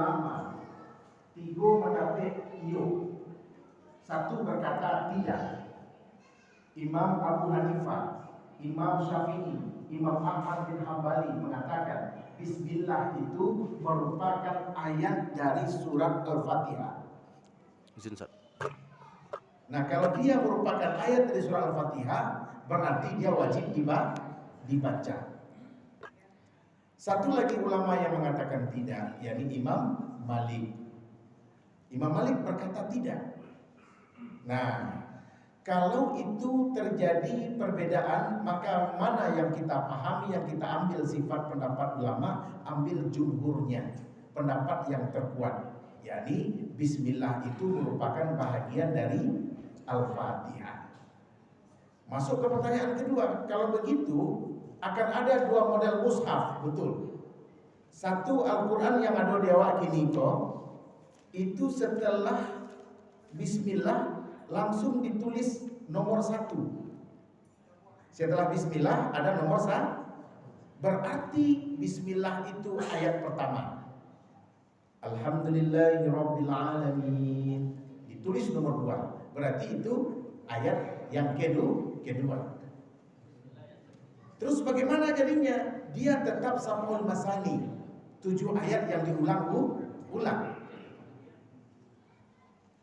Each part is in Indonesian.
ulama, tiga mendapat iyo, satu berkata tidak. Imam Abu Hanifah, Imam Syafi'i, Imam Ahmad bin Hambali mengatakan Bismillah itu merupakan ayat dari surat Al-Fatihah. Nah, kalau dia merupakan ayat dari surat Al-Fatihah, berarti dia wajib dibaca. Satu lagi ulama yang mengatakan tidak, yakni Imam Malik. Imam Malik berkata tidak. Nah, kalau itu terjadi perbedaan, maka mana yang kita pahami, yang kita ambil sifat pendapat ulama, ambil jumhurnya, pendapat yang terkuat, yakni Bismillah itu merupakan bahagian dari Al-Fatihah. Masuk ke pertanyaan kedua, kalau begitu akan ada dua model mushaf, betul? Satu Al-Quran yang ada di awak kini kok, itu setelah Bismillah langsung ditulis nomor 1. Setelah Bismillah ada nomor 1. Berarti Bismillah itu ayat pertama. Alhamdulillahirabbil alamin ditulis nomor 2. Berarti itu ayat yang kedua. Terus bagaimana jadinya? Dia tetap Sab'ul Masani, 7 ayat yang diulang.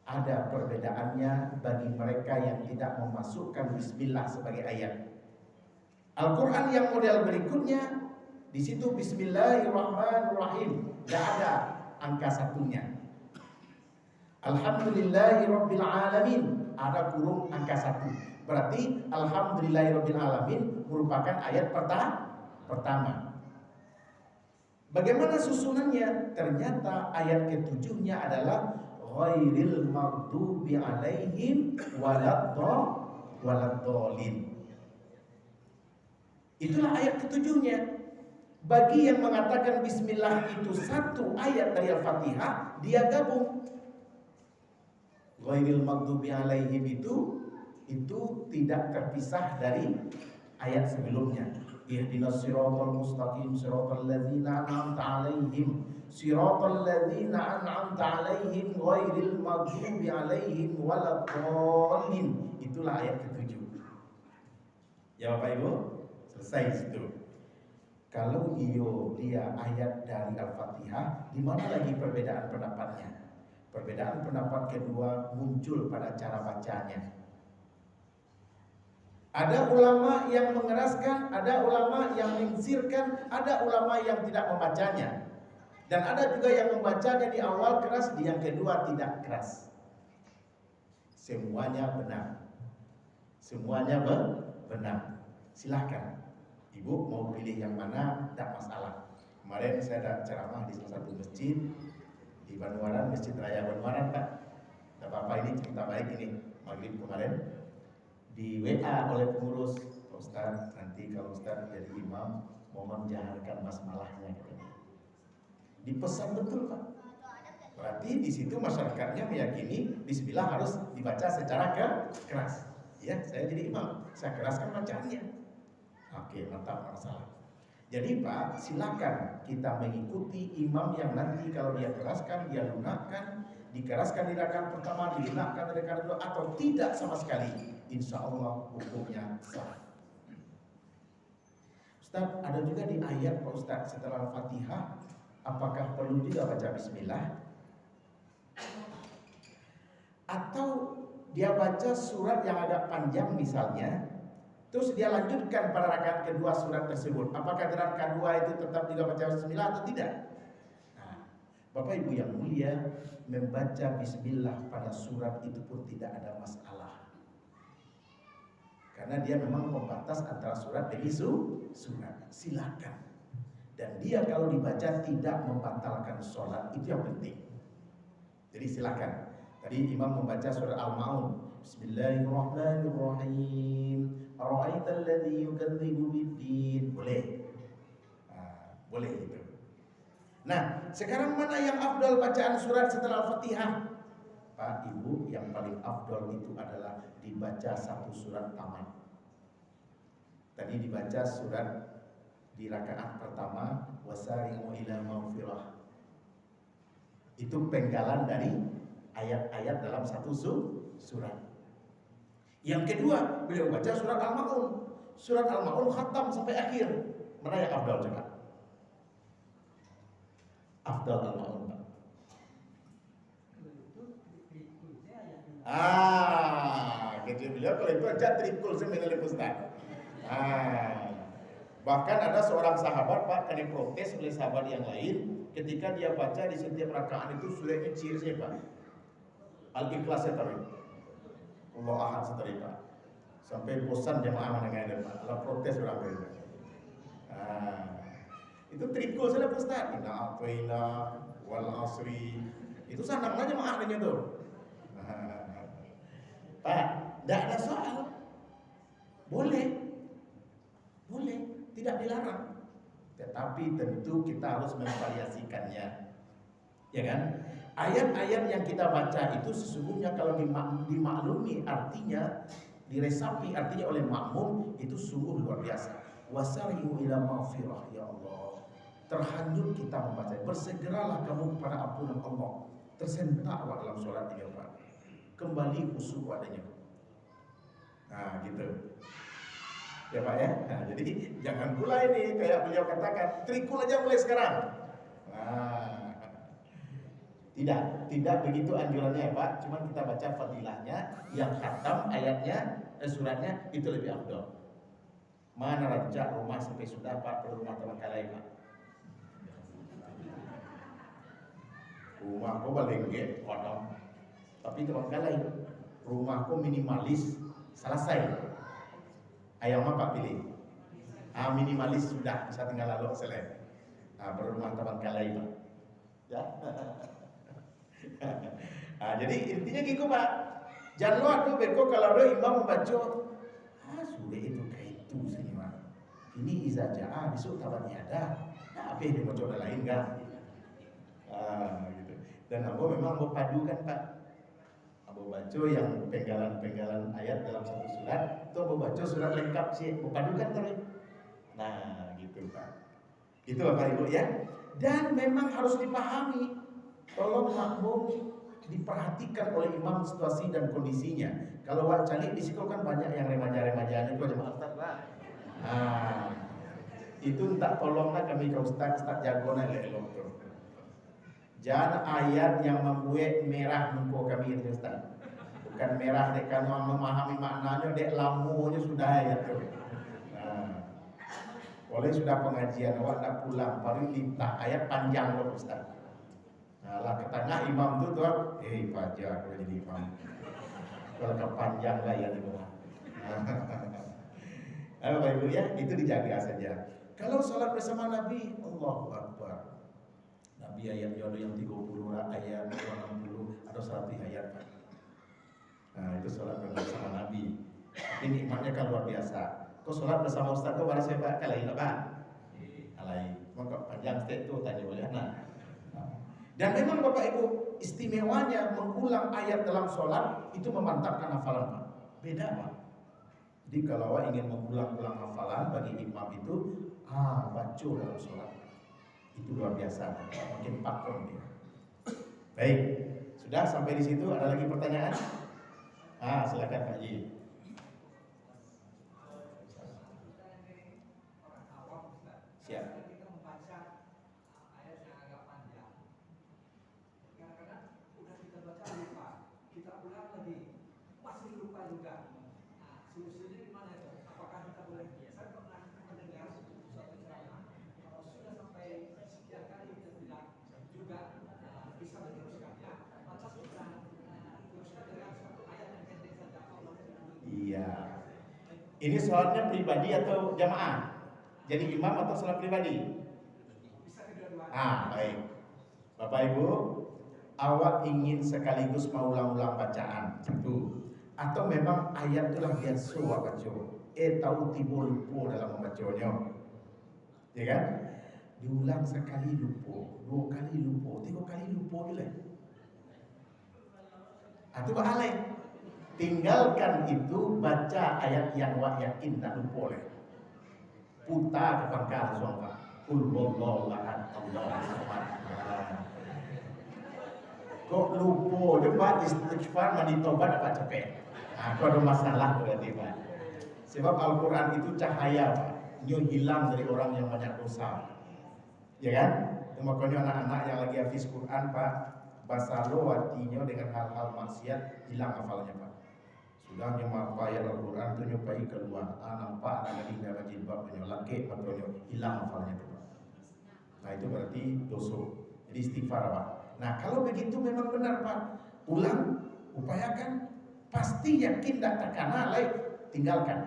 Ada perbedaannya bagi mereka yang tidak memasukkan Bismillah sebagai ayat. Al-Quran yang model berikutnya, di situ Bismillahirrahmanirrahim, tidak ada angka 1-nya. Alhamdulillahirabbil alamin, ada kurung angka 1. Berarti Alhamdulillahirabbil alamin merupakan ayat pertama. Bagaimana susunannya? Ternyata ayat ke-7-nya adalah ghairil maghdubi alaihim waladdallin. Itulah ayat ke-7-nya. Bagi yang mengatakan Bismillah itu satu ayat dari Al-Fatihah, dia gabung. Ghairil maghdubi alaihim itu tidak terpisah dari ayat sebelumnya. Ihdinas siratal mustaqim siratal ladzina an'amta alaihim siratal ladzina an'amta alaihim ghairil maghdubi alaihim waladdallin. Itulah ayat ke-7. Ya Bapak Ibu, selesai itu. Kalau dia ayat dari Al-Fatihah, di mana lagi perbedaan pendapatnya? Perbedaan pendapat kedua muncul pada cara bacanya. Ada ulama yang mengeraskan, ada ulama yang menyingsirkan, ada ulama yang tidak membacanya. Dan ada juga yang membacanya di awal keras, di yang kedua tidak keras. Semuanya benar. Semuanya benar. Silahkan. Ibu mau pilih yang mana, tidak masalah. Kemarin saya ada ceramah di salah satu masjid di Banuaran, Masjid Raya Banuaran, Pak. Tidak apa-apa, ini cerita baik ini. Maghrib kemarin di WA oleh pengurus, Pak Ustaz, nanti kalau Ustaz jadi imam mohon jaharkan basmalahnya katanya. Dipesan betul Pak. Berarti di situ masyarakatnya meyakini Bismillah harus dibaca secara keras. Ya, saya jadi imam, saya keraskan bacaannya. Oke, mantap, masalah. Jadi Pak, silakan kita mengikuti imam yang nanti kalau dia keraskan, dia lunakkan, dikeraskan di rakaat pertama, dilunakkan di rakaat kedua, atau tidak sama sekali. Insya Allah hukumnya sah. Ustaz, ada juga di ayat Pak Ustaz setelah Al-Fatihah, apakah perlu juga baca Bismillah? Atau dia baca surat yang agak panjang misalnya, terus dia lanjutkan pada rakaat kedua surat tersebut. Apakah di rakaat kedua itu tetap juga baca Bismillah atau tidak? Nah, Bapak Ibu yang mulia, membaca Bismillah pada surat itu pun tidak ada masalah. Karena dia memang pembatas antara surat dan surat. Silakan. Dan dia kalau dibaca tidak membatalkan sholat, itu yang penting. Jadi silakan. Tadi imam membaca surat Al-Ma'un. Bismillahirrahmanirrahim. Ara'aital ladzi yukadzibu biddin. Boleh. Boleh itu. Nah, sekarang mana yang afdal bacaan surat setelah Al-Fatihah? Pak Ibu, yang paling afdal itu adalah dibaca satu surat tamat. Tadi dibaca surat di rakaat pertama, wasari'u ila maghfirah. Itu penggalan dari ayat-ayat dalam satu surat. Yang kedua, beliau baca surat Al-Ma'un. Surat Al-Ma'un khatam sampai akhir. Mana yang afdal coba? Afdal Al-Ma'un. Gitu beliau kalau itu aja trikul seminal Ustaz. Bahkan ada seorang sahabat Pak kena protes oleh sahabat yang lain ketika dia baca di setiap rakaat itu surahnya ciri Pak. Al-Ikhlas tadi. Allah Ahad setari Pak. Sampai bosan jemaah mendengar Pak. Allah protes orang lain. Itu trikul saja Ustaz. Inna a'tayna wal asri. Itu sanang aja jemaahnya tuh. Pak, tidak ada soal. Boleh, tidak dilarang. Tetapi tentu kita harus memvariasikannya, ya kan? Ayat-ayat yang kita baca itu sesungguhnya kalau dimaklumi artinya, diresapi artinya oleh makmum itu sungguh luar biasa. Wasari'u ila maghfirah, ya Allah. Terhanyut kita membaca. Bersegeralah kamu kepada ampunan Allah. Tersentaklah dalam sholat ini Pak. Kembali khusyuk padanya. Gitu. Ya Pak ya. Jadi jangan pula ini kayak beliau katakan, trikul aja mulai sekarang. Tidak begitu anjurannya ya Pak. Cuman kita baca fadilahnya, yang khatam ayatnya, suratnya itu lebih afdal. Mana rancak rumah sampai sudah Pak, perlu rumah Terbengkalai Pak. Rumahku balengge, kodong. Tapi Terbengkalai, rumahku minimalis, selesai. Ayam apa pilih? Minimalis sudah, bisa tinggal lalu selesai. Perlu rumah Terbengkalai Pak. Ya. Jadi intinya gitu Pak. Jangan lupa tuh beko kalau ada imam membaca, sudah itu kayak itu sini Pak. Ini iza ja'a besok tabatnya ada. Apa yang dibaca ada lain kan? Gitu. Dan Abu memang mau padukan Pak. Abu baca yang penggalan-penggalan ayat dalam satu surat, itu Abu baca surat lengkap sih, Abu padukan tadi. Gitu Pak. Itu Bapak Ibu ya. Dan memang harus dipahami. Tolong makmum diperhatikan oleh imam situasi dan kondisinya. Kalau wak calik di situ kan banyak yang remaja-remajanya itu jemaah Ustaz Pak. Itu tak tolonglah kami ke Ustaz jagona elok tuh. Jangan ayat yang membuat merah muka kami itu Ustaz. Bukan merah dek karena memahami maknanya, dek lamunya sudah ayat tuh. Oleh sudah pengajian awak nak pulang baru minta ayat panjang loh Ustaz. Lah ketanya imam tu tuh, pajak kalau jadi imam. Kalau kepanjang lah ya di bawah. Bapak Ibu ya, itu dijaga saja. Kalau sholat bersama Nabi, Allahu Akbar. Nabi ayat jodoh yang 30 ayat, 60 atau 100 ayat. Itu sholat bersama Nabi. Ini nikmatnya kan luar biasa. Kau sholat bersama Ustaz kau barang siapa? Kalahin apa? Alai. Maka panjang state tu tanya boleh Dan memang Bapak Ibu istimewanya mengulang ayat dalam sholat itu memantapkan hafalan Pak. Beda Pak. Jadi kalau ingin mengulang-ulang hafalan bagi imam itu, baca dalam sholat itu luar biasa. Makin pakem dia. Baik, sudah sampai di situ. Ada lagi pertanyaan? Silakan Pak Ji. Siap. Iya. Ini sholatnya pribadi atau jamaah? Jadi imam atau sholat pribadi? Baik. Bapak Ibu, awak ingin sekaligus mengulang-ulang bacaan itu, atau memang ayat itulah biasa awak baca? Tahu tiba lupa dalam membacanya, ya kan? Diulang sekali lupa, 2 kali lupa, 3 kali lupa boleh. Itu alai. Tinggalkan itu, baca ayat yang awak yakin tak lupa oleh. Putar ke pangkal suara. Qul huwallahu ahad, Allahu samad. Kok lupa coba istighfar mandi tobat dapat cepet. Kok ada masalah berarti Pak. Sebab Al-Quran itu cahaya Pak. Nyo hilang dari orang yang banyak dosa. Ya kan? Makanya anak-anak yang lagi hafiz Quran Pak, basalo hatinya dengan hal-hal maksiat, hilang hafalnya Pak. Sudah nyemapa ayat Al-Quran itu nyopai keluar. Nampak anak lagi nggak jilbab punya laki makanya hilang hafalnya Pak. Nah itu berarti dosa. Jadi istighfar Pak. Nah kalau begitu memang benar Pak. Ulang, upayakan, pasti yakin tak terkena lain, tinggalkan.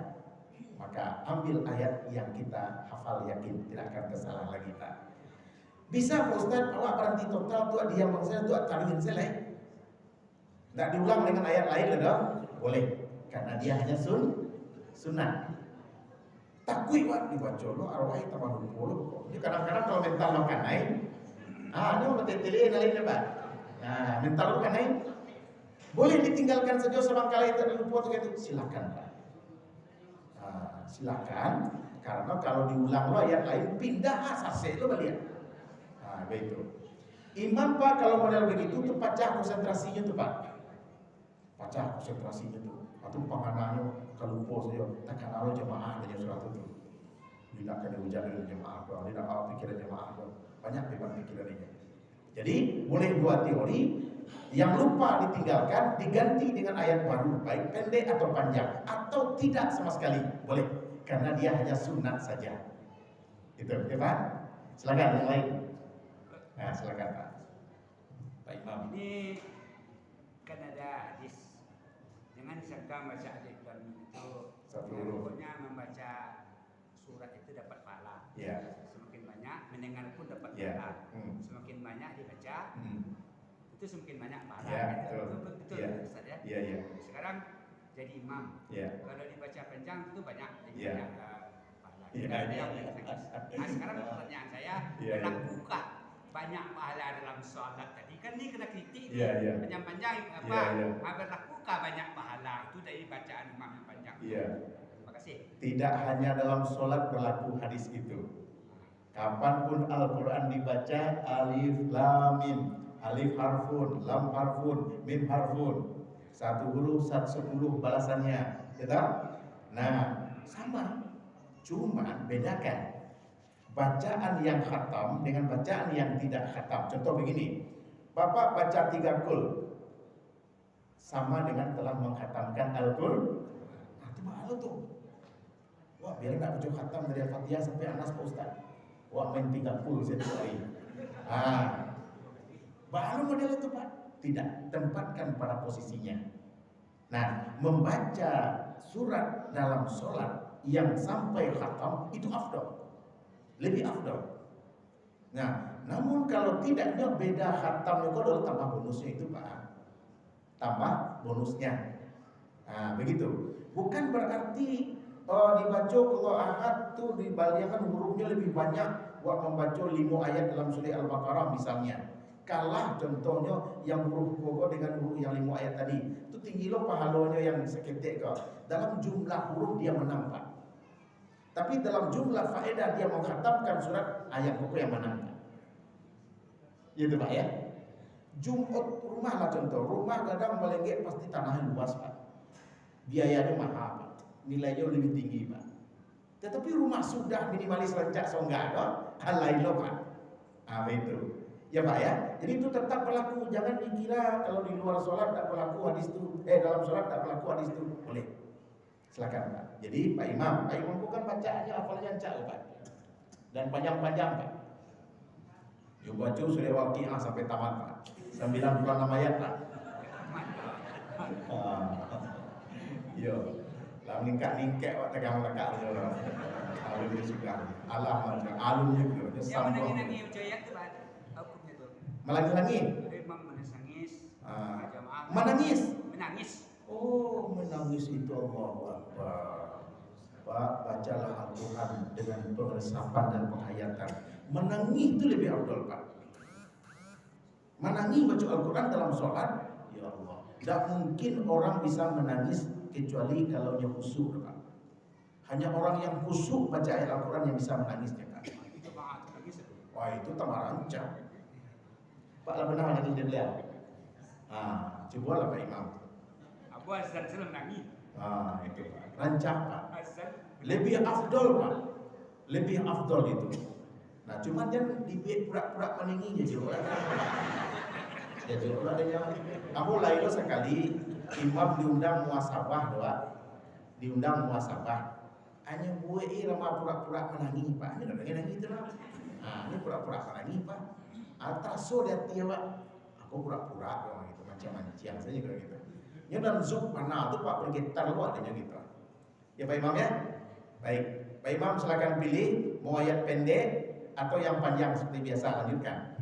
Maka ambil ayat yang kita hafal yakin, tidak akan tersalah lagi Pak. Bisa Pak Ustaz, awak berhenti total tuh diam bangsa tuh taruhin selesai. Tidak diulang dengan ayat lain dong? Boleh, karena dia hanya sunnah. Takui Pak dibaca lo arwah tambah 20. Ini kadang-kadang kalau mental makan naik, ini mau tetele lainnya Pak. Nah, mental makan naik, boleh ditinggalkan saja sebangkali terlupa itu, silakan Pak. Silakan, karena kalau diulang lo ayat lain pindah asase lo balik. Begitu. Imam Pak kalau model begitu tuh pecah konsentrasinya tuh Pak. Pecah konsentrasinya tuh. Atau penganannya kelupa saja. Takkan Allah jemaah dari surat itu. Tidak akan diujar dengan jemaah. Tidak apa pikiran jemaah. Banyak beban pikirannya. Jadi boleh dua teori. Yang lupa ditinggalkan diganti dengan ayat baru, baik pendek atau panjang, atau tidak sama sekali, boleh, karena dia hanya sunat saja. Itu, ya Pak. Silakan yang lain. Nah, silakan Pak. Pak Imam. Ini kan ada hadis, jangan disangka baca hadis dan itu pokoknya membaca surat itu dapat pahala. Ya. Semakin banyak mendengar pun dapat Ya. pahala. Semakin banyak dibaca. Itu semakin banyak pahala. Ya, betul ya. Ustaz ya. Ya, ya. Sekarang jadi imam. Ya. Kalau dibaca panjang itu banyak Ya. pahala. Ya, ya. Nah, sekarang pertanyaan saya, Ya, dalam ya. buka banyak pahala dalam sholat tadi kan ini kena kritik Ya, ya. panjang-panjang apa? Ya, ya. Berlakukan banyak pahala itu dari bacaan imam yang panjang. Iya. Terima kasih. Tidak hanya dalam sholat berlaku hadis itu. Kapanpun Al-Quran dibaca, alif lam mim. Alif harfun, lam harfun, mim harfun. 1 huruf 10 balasannya. Gitu? Nah, sama. Cuma bedakan bacaan yang khatam dengan bacaan yang tidak khatam. Contoh begini, Bapak baca 3 kul sama dengan telah mengkhatamkan Al-Quran. Itu malu tuh. Wah, biar nggak baca khatam dari Al-Fatihah sampai Anas Pak Ustaz. Wah, main 3 kul setiap hari. Baru model itu Pak. Tidak, tempatkan pada posisinya. Nah, membaca surat dalam sholat yang sampai khatam itu afdal. Lebih afdal. Nah, namun kalau tidaknya beda khatamnya, kalau tambah bonusnya itu Pak. Tambah bonusnya. Nah, begitu. Bukan berarti dibaca kalau ahad tuh dibaliakan hurufnya lebih banyak buat membaca 5 ayat dalam surah Al-Baqarah misalnya. Kalah contohnya yang huruf pokok dengan huruf yang 5 ayat tadi. Itu tinggi loh pahalanya yang seketik kok. Dalam jumlah huruf dia menang Pak. Tapi dalam jumlah faedah dia mengkhatamkan surat ayat pokok yang menang. Gitu Pak ya. Jumat rumah lah contoh. Rumah kadang melenggek pasti tanahnya luas Pak. Biayanya mahal Pak. Nilainya lebih tinggi Pak. Tetapi rumah sudah minimalis rancak so enggak ada, hal lain loh Pak. Itu. Ya Pak ya. Jadi itu tetap berlaku. Jangan dikira kalau di luar sholat tak berlaku hadis itu. Dalam sholat tak berlaku hadis itu. Boleh. Silakan Pak. Jadi Pak Imam bukan bacaannya hafalnya cak Pak. Dan panjang-panjang Pak. Yuk baca surah Waqiah sampai tamat Pak. 96 ayat Pak. Yo. Lah ningkat Pak tegang lekak yo. Alun dia suka. Allah alunnya gitu. Dia Yang sambung. menangi ayat itu Pak. Hukumnya itu. Melangi-langi. Imam menangis. Jamaah Menangis. menangis. Oh, menangis itu Allahu Akbar. Pak, bacalah Al-Quran dengan peresapan dan penghayatan. Menangis itu lebih afdal Pak. Menangis baca Al-Quran dalam sholat, ya Allah. Tidak mungkin orang bisa menangis kecuali kalau dia khusyuk Pak. Hanya orang yang khusyuk baca ayat Al-Quran yang bisa menangisnya Pak. Itu Pak menangis. Wah itu tambah rancang. Pak lah benar lagi dia beliau. Coba lah Pak Imam. Abu azan senang nangis. Itu Pak. Rancang Pak. Azan. Lebih afdol Pak. Lebih afdol itu. Nah, cuman jangan dibuat pura-pura meninggi je juga. Ya juga ada yang kamu lain sekali imam diundang muasabah doa. Diundang muasabah. Hanya buat ramah pura-pura menangis Pak. Ini enggak nangis itu lah. Ini pura-pura menangis Pak. Atraso dia Pak. Aku pura-pura memang gitu macam-macam saja kalau gitu. Ya dan zuk mana tuh Pak bergetar lu adanya gitu. Ya Pak Imam ya. Baik. Pak Imam silakan pilih mau ayat pendek atau yang panjang seperti biasa, lanjutkan.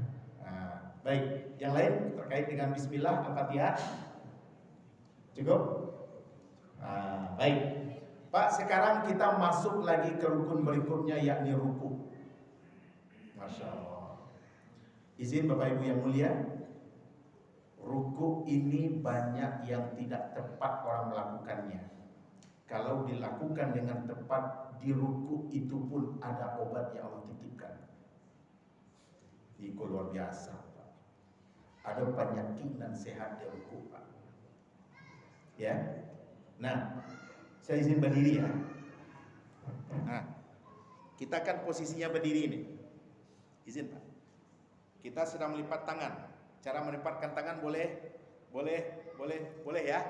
Baik, yang lain terkait dengan Bismillah Al-Fatihah cukup? Baik, Pak, sekarang kita masuk lagi ke rukun berikutnya yakni ruku. Masya Allah. Izin Bapak Ibu yang mulia, ruku ini banyak yang tidak tepat orang melakukannya. Kalau dilakukan dengan tepat, di ruku itu pun ada obat yang Allah titipkan. Itu luar biasa Pak. Ada penyakit dan sehat di ruku Pak. Ya. Nah, saya izin berdiri ya. Kita kan posisinya berdiri ini. Izin Pak. Kita sedang melipat tangan. Cara melipatkan tangan boleh ya.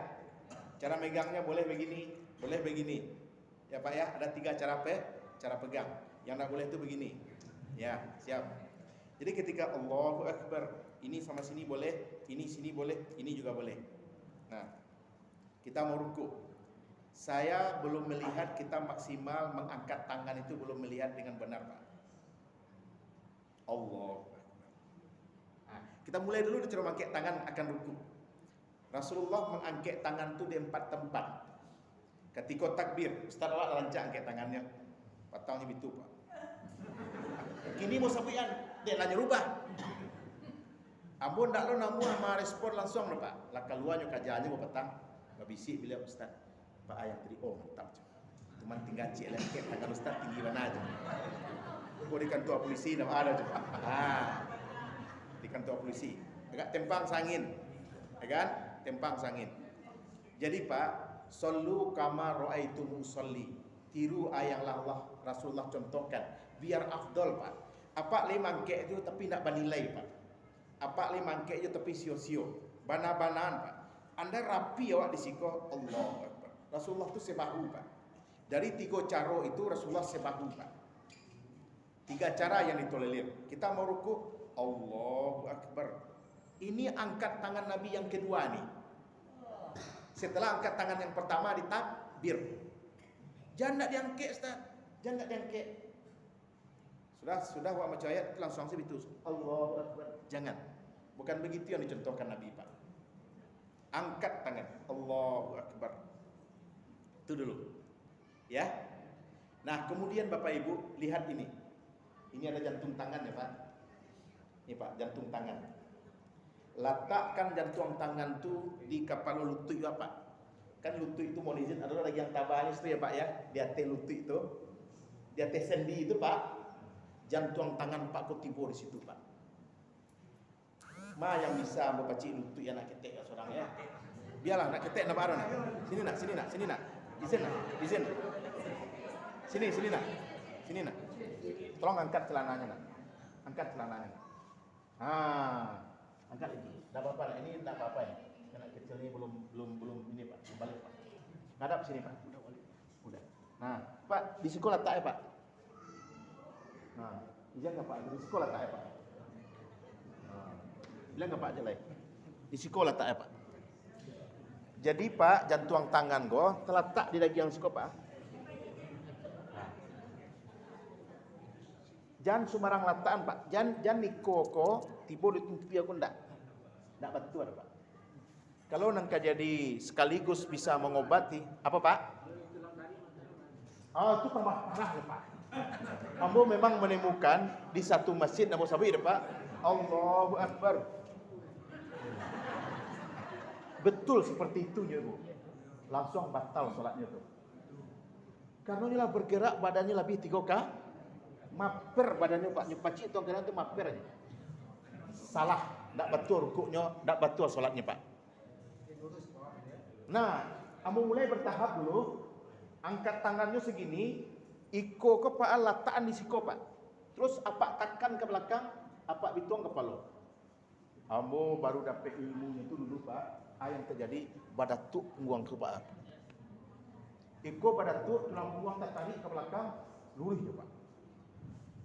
Cara megangnya boleh begini. Ya Pak ya, ada 3 cara pegang. Yang tak boleh itu begini. Ya, siap. Jadi ketika Allahu Akbar, ini sama sini boleh, ini sini boleh, ini juga boleh. Nah, kita mau ruku. Saya belum melihat kita maksimal mengangkat tangan itu, belum melihat dengan benar Pak. Allahu Akbar. Kita mulai dulu cara mengangkat tangan akan ruku. Rasulullah mengangkat tangan itu di 4 tempat. Ketika takbir, Ustaz awak rancak angkat tangannya. Patangnya itu Pak. Kini mau sabuian, dia lagi rubah. Ampun tak lo namu sama respon langsung lho Pak. Lah keluarnya kajiannya mau petang. Babisi bila Ustaz. Pak ayah tadi mantap. Cuman tinggal cek lengket tangan Ustaz tinggi mana aja. Kau di kantor polisi nama ada je. Di kantor polisi. Agak tempang sangin. Ya kan? Tempang sangin. Jadi Pak, sallu kama ra'aitum usolli. Tiru ayat Allah Rasulullah contohkan biar afdol Pak. Apa le mangkek itu tapi nak banilai Pak. Apa le mangkek itu tapi sio-sio. Bana-banaan Pak. Anda rapi awak disiko Allah Akbar. Rasulullah itu sebahu Pak. Dari 3 cara itu Rasulullah sebahu Pak. 3 cara yang ditolerir. Kita mau ruku Allahu Akbar. Ini angkat tangan Nabi yang kedua nih. Setelah angkat tangan yang pertama ditakbir. Jangan nak diangkat Ustaz. Jangan nak diangkat. Sudah buat macam ayat langsung segitu. Allahu Akbar. Jangan. Bukan begitu yang dicontohkan Nabi Pak. Angkat tangan. Allahu Akbar. Itu dulu. Ya. Nah, kemudian Bapak Ibu lihat ini. Ini ada jantung tangan ya Pak. Ini Pak, jantung tangan. Letakkan jantung tangan tu di kepala lutut ya Pak. Kan lutut itu mohon izin adalah lagi yang tabahnya itu ya Pak ya. Di atas lutut itu. Di atas sendi itu Pak. Jantung tangan Pak kau tiba di situ Pak. Ma yang bisa membaca lutut yang nak ketek seorang ya. Biarlah nak ketek nak baru nak. Sini nak. Izin. Sini nak. Tolong angkat celananya nak. Angkat celananya. Angkat lagi. Tak apa-apa nak. Ini tak apa-apa ya. Anak kecil ini belum ini Pak. Balik Pak. Ngadap sini Pak. Udah. Nah, Pak, di sekolah tak ya Pak? Nah, izin enggak Pak? Di sekolah tak ya Pak? Bilang enggak Pak jelek? Di sekolah tak ya Pak? Jadi Pak, jantung tangan go terletak di daging siko Pak. Jangan sembarang latakan Pak. Jangan nikoko tiba di tumpi aku ndak. Ndak betul Pak. Kalau nangka jadi sekaligus bisa mengobati apa Pak? Itu tambah parah ya Pak. Ambo memang menemukan di satu masjid Namo Sabi ya Pak. Allahu Akbar. Betul seperti itu ya Bu. Langsung batal sholatnya tuh. Karena dia bergerak badannya lebih 3 maper badannya Pak. Nyupaci itu kadang itu maper aja. Salah, enggak betul rukuknya, enggak betul sholatnya Pak. Nah, kamu mulai bertahap dulu. Angkat tangannya segini, iko ke Pak letakkan di siko Pak. Terus apa tekan ke belakang, apa bituang kepala. Ambo baru dapat ilmunya itu dulu Pak. Yang terjadi badatuk punggung ke Pak. Iko badatuk tulang punggung tertarik ke belakang, lurih ya Pak.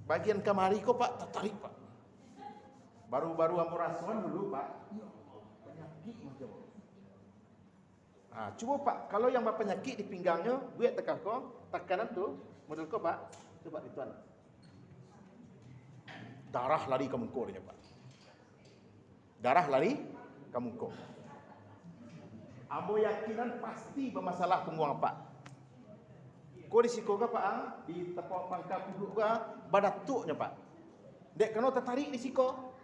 Bagian kemari kok Pak tertarik Pak. Baru-baru ambo rasakan dulu Pak. Ya Allah, penyakit macam. Coba Pak, kalau yang penyakit di pinggangnya, buat tekan kok, tekanan tuh, model kok Pak. Coba dituan. Darah lari ke muka dia Pak. Darah lari ke muka. Ambo yakinan pasti bermasalah punggung Pak. Kau risiko ke Pak? Di tepak pangkal duduk ke badatuknya Pak. Dek kena tertarik risiko.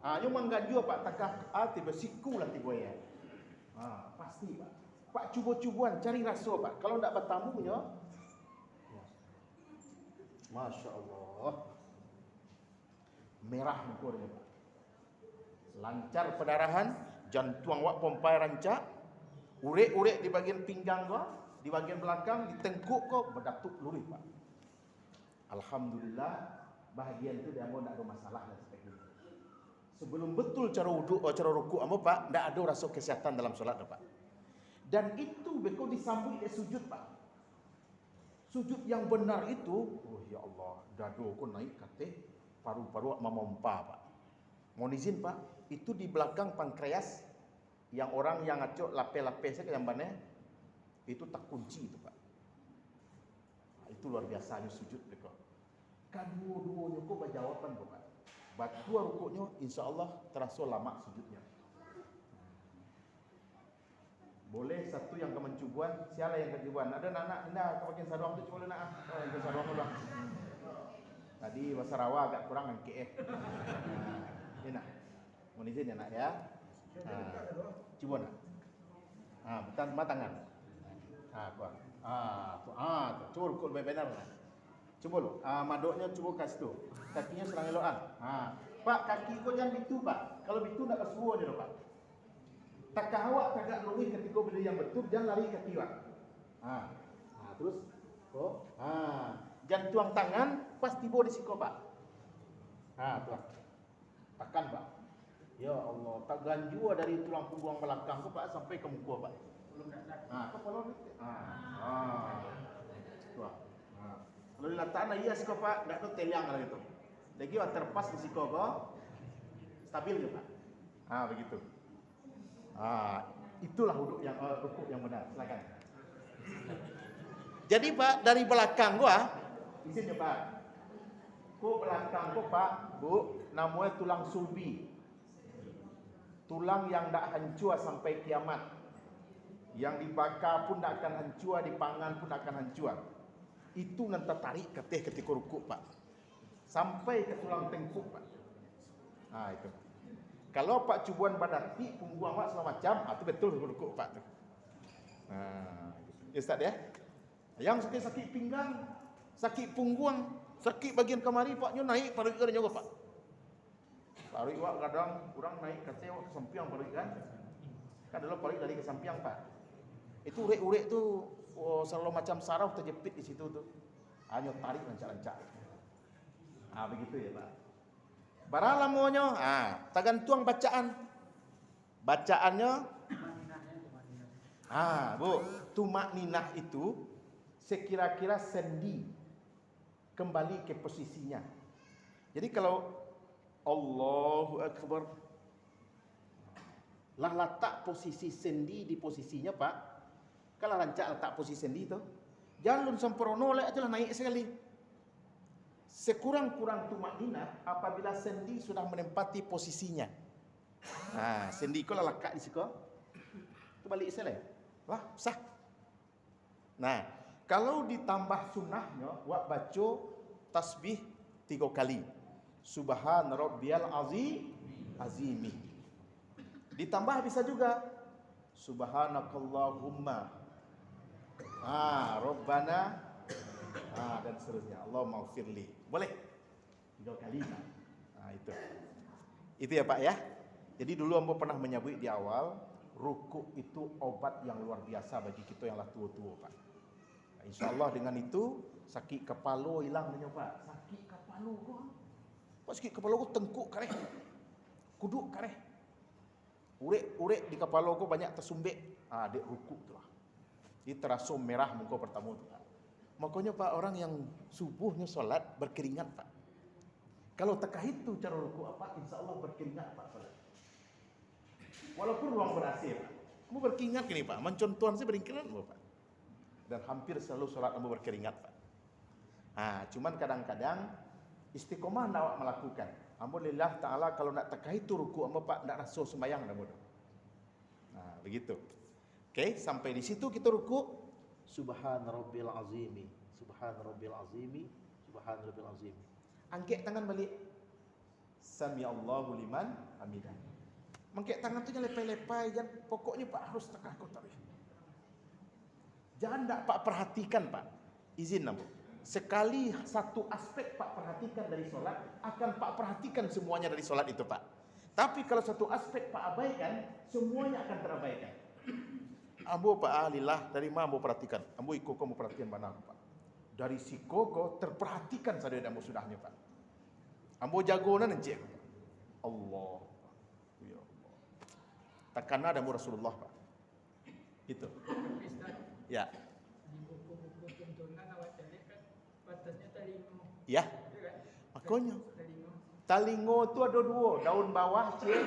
Nyo manggaju Pak takah tiba siku lah tiba ya. Pasti Pak. Pak cuba-cubuan cari rasa Pak. Kalau ndak bertamunya, Masya Allah, merah muka dia Pak. Lancar pendarahan, jantung wak pompai rancak, urek-urek di bagian pinggang kau, di bagian belakang, di tengkuk kau berdatuk lurih Pak. Alhamdulillah, bahagian itu dia mau tak ada masalah dan sebagainya. Sebelum betul cara wuduk, cara rukuk amo Pak, tak ada rasa kesehatan dalam solat Pak. Dan itu beko disambut dia sujud Pak. Sujud yang benar itu, oh ya Allah, dado ko naik kate, paru-paru memompa Pak. Mohon izin Pak, itu di belakang pankreas yang orang yang ngaco lape-lape saya gambarnya itu tak kunci itu Pak. Itu luar biasanya sujud beko. Kedua-duanya ko berjawaban Pak. Batu rukuknya insyaallah terasa lama sujudnya. Boleh satu yang kemencubuan, siapa yang kejubuan? Ada anak indah pakai sarung tu cuba nak. Yang sarung tu bang. Tadi bahasa Rawa agak kurang kan KF. Ini nak. Mohon izin ya nak ya. Cuba nak. Betan matangan. Kuat. Tu rukuk benar. Cuba lu. Madoknya cuba kasih tu. Kakinya serang elokan. Pak, kaki kau jangan bitu Pak. Kalau bitu nak kesuruh je Pak. Tak awak kagak lurus ketika bila yang betul, jangan lari ke tiwak. Terus, jangan tuang tangan, pas tiba di siko Pak. Tuang. Tekan Pak. Ya Allah, tak ganjua dari tulang punggung belakang tu Pak sampai ke muka Pak. Kepala ni. Tuang. Kalau diletakkan iya siko Pak, tak tu teliang lah itu. Lagi terpas di siko kau, stabil je Pak. Begitu. Itulah rukuk yang benar. Silakan. Jadi Pak, dari belakang gua, izin ya Pak. Ku belakang gua Pak, Bu, namanya tulang sulbi. Tulang yang tak hancur sampai kiamat. Yang dibakar pun tak akan hancur, dipangan pun tak akan hancur. Itu nanti tarik ketika rukuk Pak. Sampai ke tulang tengkuk Pak. Itu. Kalau Pak cubuan badati punggung awak segala macam, itu betul rukuk Pak tu. Ya Ustaz ya. Yang sakit-sakit pinggang, sakit punggung, sakit bagian kemari Paknya naik paru ikan juga Pak. Paru iwak kadang kurang naik kate ke sampiang paru ikan. Kan dulu paru dari ke sampiang Pak. Itu urek-urek tu selalu macam saraf terjepit di situ tu. Hanya tarik lancak-lancak. Begitu ya Pak. Baralamonyo, tergantung bacaan. Bacaannya, Bu, tumak ninah itu sekira-kira sendi kembali ke posisinya. Jadi kalau Allahu Akbar, lah letak posisi sendi di posisinya Pak. Kalau rancak letak posisi sendi itu, jangan sempurna lah aja lah naik sekali. Sekurang-kurang tumak ninah apabila sendi sudah menempati posisinya. Sendi kau lah lekat di situ. Tu balik selai. Lah, sah. Nah, kalau ditambah sunnahnya, wak baca tasbih 3 kali. Subhan rabbiyal azimi. Ditambah bisa juga. Subhanakallahumma. Rabbana. Dan seterusnya. Allahumma ghfirli. Boleh? 3 kali Pak. Itu ya Pak ya. Jadi dulu ambo pernah menyebut di awal, rukuk itu obat yang luar biasa bagi kita yang lah tua-tua, Pak. Nah, InsyaAllah dengan itu sakit kepala hilang punya, Pak. Sakit kepala kau. Pak, sakit kepala kau tengkuk kareh. Kuduk kareh. Urek di kepala kau banyak tersumbek. Dek rukuk tu lah. Dia terasa merah muka pertama tu, Pak. Makanya Pak, orang yang subuhnya solat berkeringat, Pak. Kalau terkait tu cara rukuk apa, insyaAllah berkeringat, Pak, solat. Walaupun ruang ber-AC, Pak. Kamu berkeringat gini, Pak. Mencontohan saya berkeringat, Pak. Dan hampir selalu solat kamu berkeringat, Pak. Cuman kadang-kadang istiqomah nak awak melakukan. Alhamdulillah Ta'ala kalau nak terkait tu rukuk, Pak, nak rasa sembahyang dah mudah. Begitu. Okey, sampai di situ kita rukuk. Subhan rabbil azimi, subhan rabbil azimi, subhan rabbil azimi. Angkat tangan balik. Sami Allahu liman hamidah. Mengangkat tangan tu jangan lepai-lepai, jangan, pokoknya Pak harus tekah kau tarikh. Jangan tak Pak perhatikan, Pak. Izin nama. Sekali satu aspek Pak perhatikan dari solat, akan Pak perhatikan semuanya dari solat itu, Pak. Tapi kalau satu aspek Pak abaikan, semuanya akan terabaikan. Ambo Pak Alillah, dari mana ambo perhatikan? Ambo ikut kamu perhatian mana, Pak? Dari si koko terperhatikan saja ambo sudahnya, Pak. Ambo jagoan encik. Allah. Ya Allah. Takkan ada Rasulullah, Pak. Itu. Ya. Di buku-buku tuntunan awak cari kan batasnya talingo. Ya. Kan? Makanya. Talingo. Talingo tu ada dua, daun bawah, cik.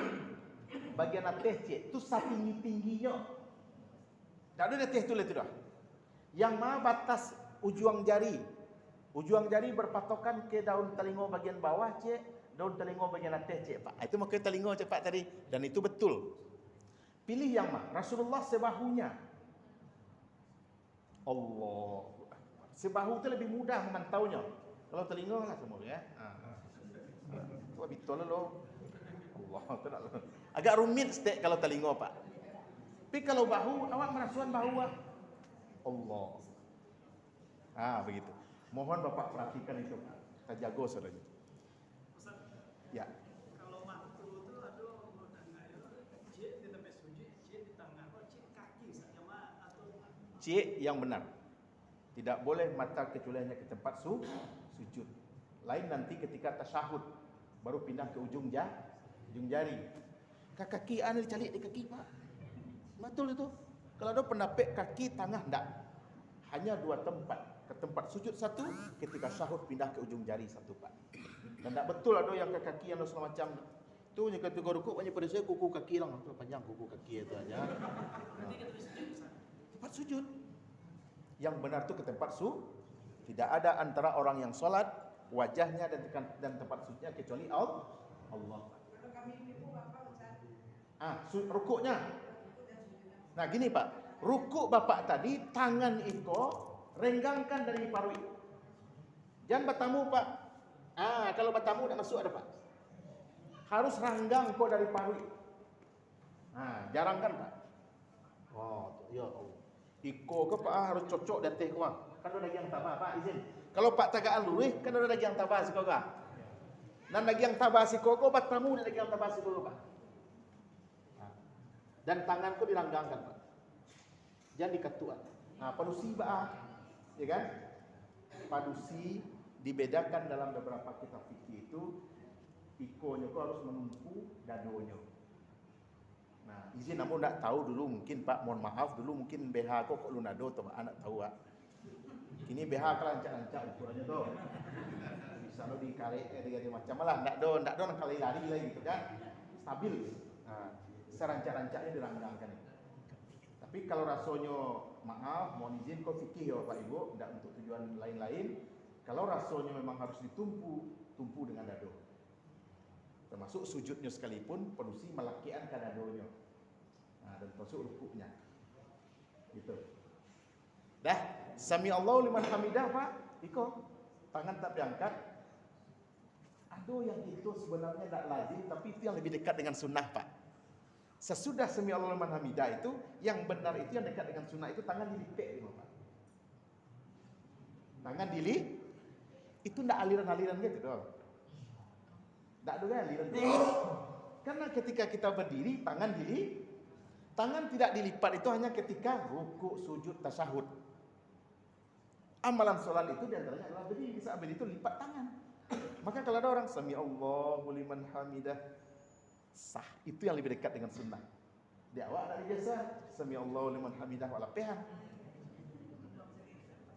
Bagian atas, cik. Tu setinggi-tingginya. Tak ada atas tu dah. Yang mana batas ujung jari. Ujung jari berpatokan ke daun telinga bagian bawah, cik. Daun telinga bagian atas, cik, Pak. Itu makanya telinga cepat tadi. Dan itu betul. Pilih yang mana? Rasulullah sebahunya. Allah. Sebahu tu lebih mudah memantaunya. Kalau telinga lah semua, ya. Wah, betul lo. Allah, tak nak. Agak rumit sikit kalau telinga, Pak. Tapi kalau bahu, awak merasuan bahu, Allah. Begitu. Mohon Bapak perhatikan itu, Pak. Kita jaga saudara. Ya. Kalau waktu itu ada tengah cik di tempat sujud, cik di tengah, cik kaki sama atau Cik yang benar. Tidak boleh mata kecuali hanya ke tempat sujud. Lain nanti ketika tasyahud baru pindah ke ujung jari. Kaki anda dicalik di kaki, Pak. Betul itu. Kalau ada pendapat kaki tangan enggak. Hanya dua tempat. Ke tempat sujud satu, ketika syahud pindah ke ujung jari satu, Pak. Dan enggak betul ada yang ke kaki yang segala macam. Tu yang ketika rukuk banyak pada saya kuku kaki lang, panjang kuku kaki itu aja. Tempat sujud. Yang benar tu ke tempat tidak ada antara orang yang solat wajahnya dan tempat sujudnya kecuali Allah. Rukuknya. Nah gini, Pak, rukuk Bapak tadi tangan itu renggangkan dari paru. Jangan bertamu, Pak. Kalau bertamu tak masuk ada, Pak. Harus ranggang kok dari paru. Jarang kan, Pak? Ya Allah. Iko ke Pak harus cocok di atas kau. Kan ada lagi yang tabah, Pak, izin. Kalau Pak tagaan lurih, kan ada lagi yang tabah si kau. Dan lagi yang tabah si kau bertamu dan lagi yang tabah si kau, Pak. Dan tanganku dilanggangkan, Pak. Jangan dikatuan. Padusi, Pak. Ya kan? Padusi dibedakan dalam beberapa kitab fikih itu. Ikonya kau harus menumpu dadonya. Nah, izin namun tak tahu dulu mungkin, Pak, mohon maaf dulu mungkin BH kok lu nado atau anak tahu, Pak. Kini BH kelancak-lancak ukurannya tuh. Bisa lo dikali macam malah ndak do kali lari lagi gitu kan. Stabil. Serancak-rancaknya diranggangkan. Tapi kalau rasanya maaf, mohon izin kau fikih ya Bapak Ibu, tidak untuk tujuan lain-lain. Kalau rasanya memang harus tumpu dengan dado. Termasuk sujudnya sekalipun penusi melakian ke dadonya. Dan termasuk rukuknya. Gitu. Dah, sami Allahu liman hamidah, Pak. Iko, tangan tak diangkat. Aduh, yang itu sebenarnya tidak lazim, tapi itu yang lebih dekat dengan sunnah, Pak. Sesudah sami Allahu liman hamidah itu, yang benar itu yang dekat dengan sunnah itu tangan dilipek, Pak. Tangan itu tidak aliran-aliran gitu dong. Tidak ada aliran. Karena ketika kita berdiri, tangan Tangan tidak dilipat itu hanya ketika ruku, sujud, tasyahud. Amalan sholat itu diantaranya adalah berdiri. Saat berdiri itu lipat tangan. Maka kalau ada orang sami Allahu liman hamidah, sah. Itu yang lebih dekat dengan sunnah. Di awal ada biasa sami Allahu liman hamidah wala pehan.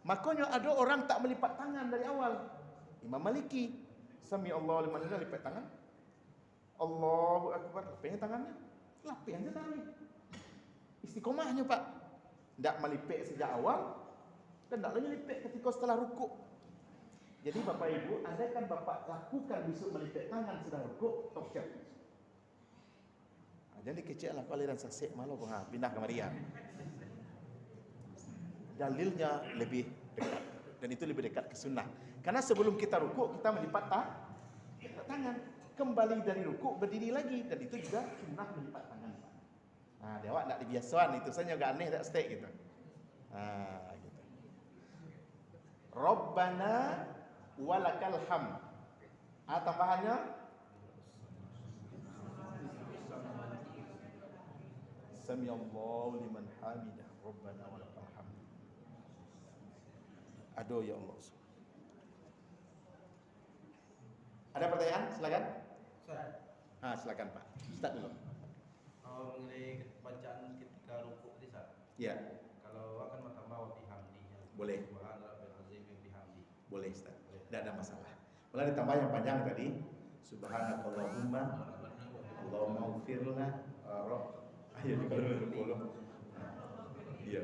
Makanya ada orang tak melipat tangan dari awal. Imam Maliki sami Allahu liman hamidah lipat tangan. Allahu akbar, lapihnya tangannya. Lapihnya tangannya. Istiqomahnya Pak. Tidak melipik sejak awal dan tidak lagi lipik ketika setelah rukuk. Jadi Bapak Ibu, andaikan Bapak lakukan besok melipik tangan sedang rukuk, tokcer. Jadi kecil lah aliran sasek malu pindah ke Maria. Dalilnya lebih dekat dan itu lebih dekat ke sunnah. Karena sebelum kita rukuk kita melipat tangan. Kembali dari rukuk berdiri lagi dan itu juga sunnah melipat tangan. Nah, dewa tak dibiasaan itu saja agak aneh tak stay gitu. Nah, gitu. Rabbana walakal hamd. Tambahannya sami Allahu liman hamidah rabbana walakal hamd. Aduh ya Allah. Ada pertanyaan? Silakan. Silakan Pak. Ustaz dulu. Mengenai bacaan ketika rukuk tadi Ustaz. Ya. Kalau akan tambah wa bihamdihi. Boleh. Subhanallah azim bihamdi. Boleh Ustaz. Tidak ada masalah. Malah ditambah yang panjang tadi. Subhanakallahumma Allahumma ufirlana ayo kalau iya.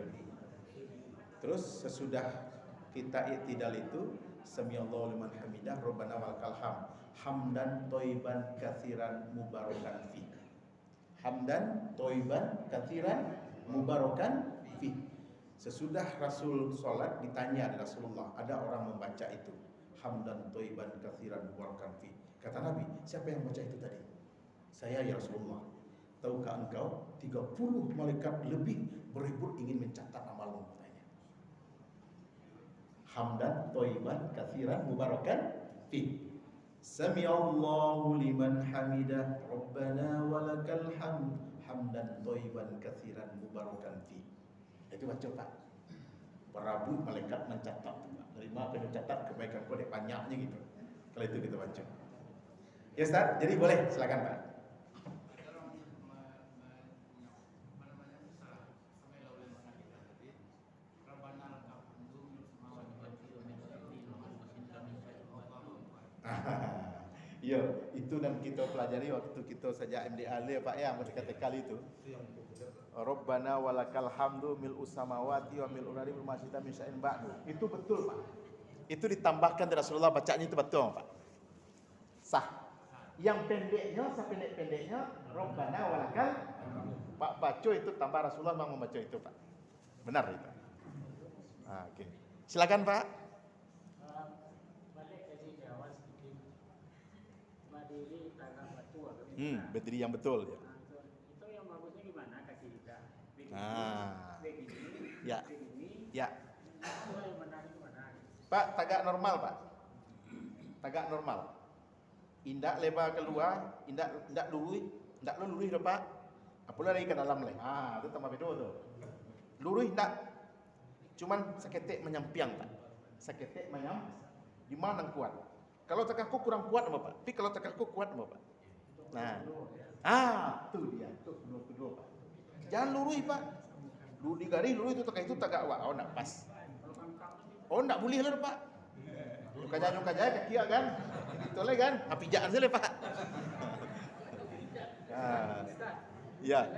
Terus sesudah kita i'tidal itu samiallahu liman hamidah rabbana walakal hamd hamdan thayyiban katsiran mubarakan fi. Hamdan thayyiban katsiran mubarakan fi. Sesudah Rasul salat ditanya oleh Rasulullah, ada orang membaca itu hamdan thayyiban katsiran mubarakan fi. Kata Nabi, siapa yang baca itu tadi? Saya ya Rasulullah. Tahukah engkau 30 malaikat lebih berebut ingin mencatat amalmu katanya. Hamdan thayyiban katsiran mubarakan fi. Sami'allahu liman hamidah rabbana walakal hamd hamdan thayyiban katsiran mubarakan fi. Itu baca Pak. Berabut malaikat mencatat. Dari mana kena catat kebaikan kau dek banyaknya gitu. Kalau itu kita baca. Ya Ustaz, jadi boleh silakan Pak. Ya, itu yang kita pelajari waktu kita saja MDA Pak ya, mendekati kali itu. Rabbana walakal hamdu mil'us samawati wa mil'ul ardi wa ma syi'ta min syai'in ba'du. Itu betul Pak. Itu ditambahkan dari Rasulullah bacaannya itu betul Pak. Sah. Yang pendeknya, sependek-pendeknya Rabbana walakal Pak baca itu tambah Rasulullah memang membaca itu Pak. Benar itu. Oke. Silakan Pak. Berdiri yang betul ya. Itu yang bagusnya gimana kaki kita? Ya. Ya. Itu yang benar gimana? Pak, tagak normal Pak. Tagak normal. Indak lebar keluar, indak lurus, indak lurus dah Pak. Apalah lagi ke dalam leh. Itu tambah beda tu. Lurus indak. Cuman seketik menyampiang Pak. Seketik menyam. Di mana kuat? Kalau tekaku kurang kuat apa Pak? Tapi kalau tekaku kuat apa Pak? Nah, tu dia, tu kedua Pak. Jangan lurus Pak. Lurus di garis lurus itu tegak awak. Oh, nak pas. Oh, nak boleh lah Pak. Kajanya kaki kan. Itulah kan. Pijaan saja Pak. Ya.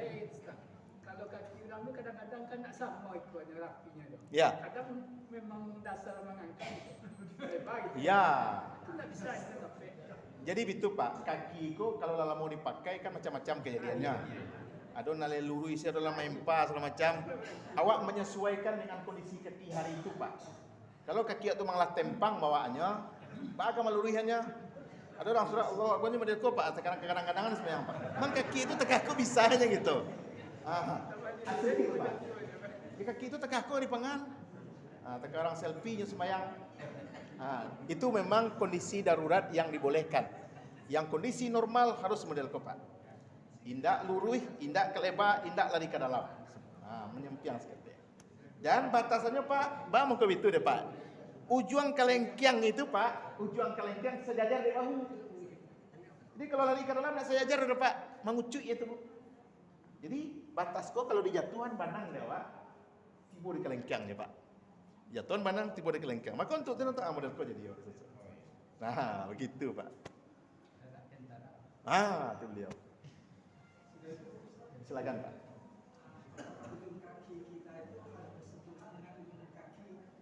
Kalau kaki orang tu kadang-kadang kan nak sama ikutnya rapinya tu. Ya. Kadang memang dasar mengangkat. Lebar. Ya. Itu tak bisa itu tapi. Jadi itu Pak, kaki itu kalau dalam mau dipakai kan macam-macam kejadiannya. Ada nalai lurus, ada dalam mempa segala macam. Awak menyesuaikan dengan kondisi kaki hari itu Pak. Kalau kaki itu malah tempang bawaannya, Pak akan meluruhannya. Ada orang surat Allah, aku ni model Pak. Sekarang kadang-kadang kan sebenarnya Pak. Memang kaki itu tegakku bisa aja gitu. Asli gitu Pak. Di kaki itu tegakku di pangan. Teka orang selfie sembahyang. Itu memang kondisi darurat yang dibolehkan. Yang kondisi normal harus model Pak. Indak lurus, indak ke lebar, indak lari ke dalam. Menyempiang sekali. Dan batasannya Pak, mau ke itu deh Pak. Ujung kelengkiang itu Pak, ujung kelengkiang sejajar di bahu. Jadi kalau lari ke dalam nak sejajar udah Pak, mengucuk itu Bu. Jadi batas kok kalau dijatuhan banang deh Pak, tiba di kelengkiangnya Pak. Jatuhan banang tiba di kelengkiang. Maka untuk itu model kok jadi. Nah, begitu Pak. Itu beliau. Silakan Pak.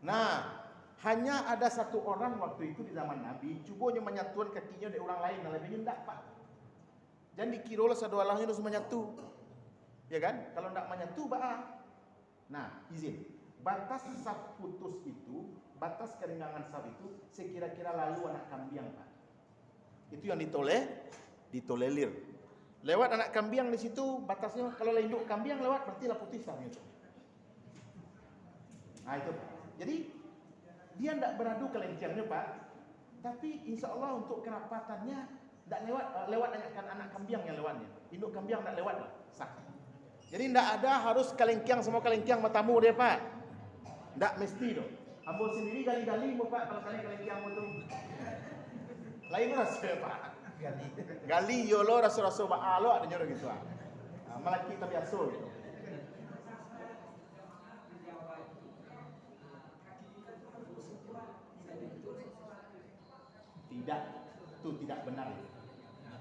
Nah, hanya ada satu orang waktu itu di zaman Nabi, cubanya menyatuan kakinya dari orang lain, dan lebihnya enggak Pak. Jangan dikira lah satu Allahnya harus menyatu, ya kan? Kalau enggak menyatu, Pak. Nah, izin. Batas saf putus itu, batas keringgangan saf itu, sekira-kira lalu anak kambiang Pak. Itu yang ditolelir. Lewat anak kambiang di situ batasnya, kalau induk kambiang lewat berarti lah putih safnya itu. Nah itu Pak. Jadi dia tidak beradu kelengkiannya Pak, tapi insya Allah untuk kerapatannya tidak lewat anak kambiang yang lewatnya. Induk kambiang tidak lewat lah, sah. Jadi tidak ada harus kelengkiang semua kelengkiang matamu dia Pak. Tidak mesti dong. Ambo sendiri gali-gali mu Pak kalau kalian kelengkiang itu. Lain rasa Pak. Gali yolo rasa-rasa baalo adanya gitu ah. Malah kita biasa gitu. Tidak, itu tidak benar.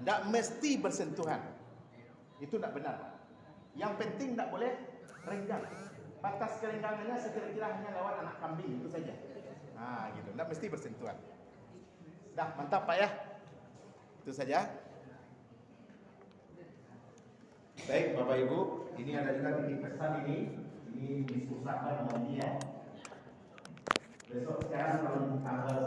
Tidak mesti bersentuhan. Itu tidak benar. Yang penting tidak boleh renggang. Batas kerenggangannya sekira-kira hanya lewat anak kambing, itu saja. Nah, gitu. Tidak mesti bersentuhan. Dah, mantap Pak ya. Itu saja. Baik Bapak Ibu, ini ada juga titip pesan ini. Ini disusahkan sama dia. Besok sekarang kalau tanggal